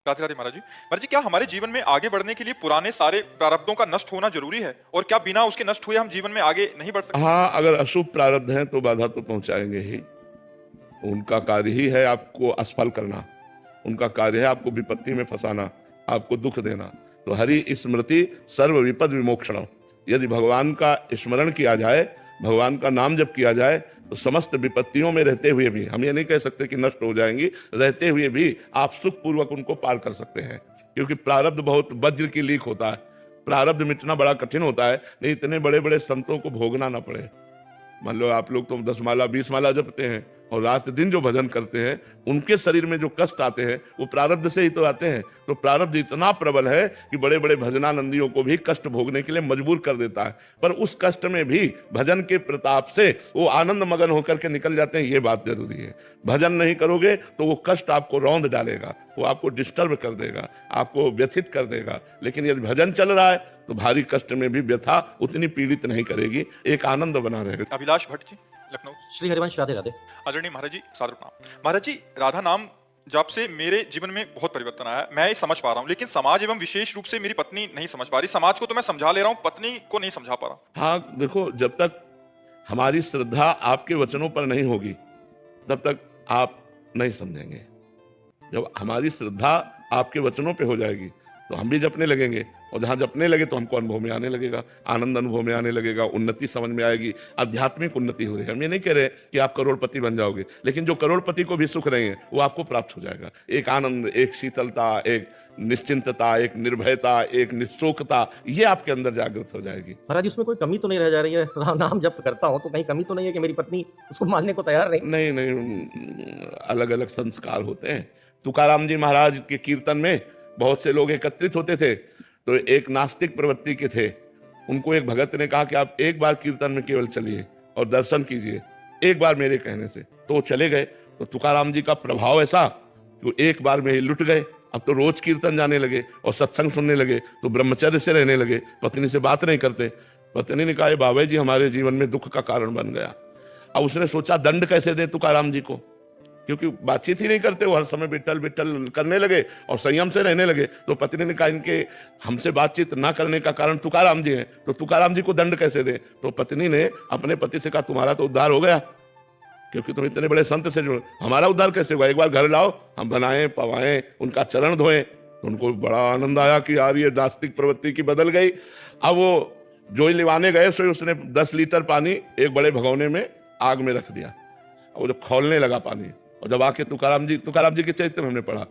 राधे राधे महाराज जी। महाराज जी, क्या हमारे जीवन में आगे बढ़ने के लिए पुराने सारे प्रारब्धों का नष्ट होना जरूरी है, और क्या बिना उसके नष्ट हुए हम जीवन में आगे नहीं बढ़ सकते? हाँ, अगर अशुभ प्रारब्ध हैं तो बाधा तो पहुंचाएंगे ही। उनका कार्य ही है आपको असफल करना, उनका कार्य है आपको विपत्ति में फंसाना, आपको दुख देना। तो हरि स्मृति सर्व विपद विमोक्षणम, यदि भगवान का स्मरण किया जाए, भगवान का नाम जप किया जाए, तो समस्त विपत्तियों में रहते हुए भी, हम ये नहीं कह सकते कि नष्ट हो जाएंगी, रहते हुए भी आप सुखपूर्वक उनको पार कर सकते हैं। क्योंकि प्रारब्ध बहुत वज्र की लीक होता है, प्रारब्ध मिटना बड़ा कठिन होता है, नहीं इतने बड़े बड़े संतों को भोगना ना पड़े। मान लो आप लोग तो 10 माला 20 माला जपते हैं और रात दिन जो भजन करते हैं, उनके शरीर में जो कष्ट आते हैं वो प्रारब्ध से ही तो आते हैं। तो प्रारब्ध इतना प्रबल है कि बड़े बड़े भजनानंदियों को भी कष्ट भोगने के लिए मजबूर कर देता है, पर उस कष्ट में भी भजन के प्रताप से वो आनंद मगन होकर के निकल जाते हैं। ये बात जरूरी है। भजन नहीं करोगे तो वो कष्ट आपको रौंद डालेगा, वो आपको डिस्टर्ब कर देगा, आपको व्यथित कर देगा। लेकिन यदि भजन चल रहा है तो भारी कष्ट में भी व्यथा उतनी पीड़ित नहीं करेगी, एक आनंद बना रहेगा। अभिलाष भट्ट जी, लखनऊ। श्री हरिवंश, राधे राधे। आदरणीय महाराज जी, सादर प्रणाम। महाराज जी, राधा नाम जब से मेरे जीवन में बहुत परिवर्तन आया, मैं ये समझ पा रहा हूँ, लेकिन समाज एवं विशेष रूप से मेरी पत्नी नहीं समझ पा रही। समाज को तो मैं समझा ले रहा हूँ, पत्नी को नहीं समझा पा रहा। हाँ देखो, जब तक हमारी श्रद्धा आपके वचनों पर नहीं होगी तब तक आप नहीं समझेंगे। जब हमारी श्रद्धा आपके वचनों पे हो जाएगी तो हम भी जपने लगेंगे, और जहां जपने लगे तो हमको अनुभव में आने लगेगा, आनंद अनुभव में आने लगेगा, उन्नति समझ में आएगी, आध्यात्मिक उन्नति हो रही है। हम ये नहीं कह रहे कि आप करोड़पति बन जाओगे, लेकिन जो करोड़पति को भी सुख रहे हैं वो आपको प्राप्त हो जाएगा। एक आनंद, एक शीतलता, एक निश्चिंतता, एक निर्भयता, एक निश्चोकता, ये आपके अंदर जागृत हो जाएगी। महाराज, उसमें कोई कमी तो नहीं रह जा रही है? नाम जब करता हूँ तो कहीं कमी तो नहीं है कि मेरी पत्नी उसको मानने को तैयार नहीं? नहीं, अलग अलग संस्कार होते हैं। तुकाराम जी महाराज के कीर्तन में बहुत से लोग एकत्रित होते थे, तो एक नास्तिक प्रवृत्ति के थे। उनको एक भगत ने कहा कि आप एक बार कीर्तन में केवल चलिए और दर्शन कीजिए, एक बार मेरे कहने से। तो वो चले गए। तो तुकाराम जी का प्रभाव ऐसा कि वो एक बार में ही लुट गए। अब तो रोज कीर्तन जाने लगे और सत्संग सुनने लगे, तो ब्रह्मचर्य से रहने लगे, पत्नी से बात नहीं करते। पत्नी ने कहा, बाबा जी हमारे जीवन में दुख का कारण बन गया। अब उसने सोचा दंड कैसे दे तुकाराम जी को, क्योंकि बातचीत ही नहीं करते, वो हर समय बिट्टल बिट्टल करने लगे और संयम से रहने लगे। तो पत्नी ने कहा, इनके हमसे बातचीत ना करने का कारण तुकाराम जी हैं, तो तुकाराम जी को दंड कैसे दे। तो पत्नी ने अपने पति से कहा, तुम्हारा तो उद्धार हो गया, क्योंकि तुम इतने बड़े संत से जुड़े, हमारा उद्धार कैसे हुआ, एक बार घर लाओ, हम बनाएं पवाएं, उनका चरण धोएं। तो उनको बड़ा आनंद आया कि यार ये नास्तिक प्रवृत्ति की बदल गई। अब वो जो लिवाने गए सो उसने 10 लीटर पानी एक बड़े भगोने में आग में रख दिया, और वो जब खौलने लगा पानी, और जब आके तुकाराम जी के चरित्र में हमने पढ़ा,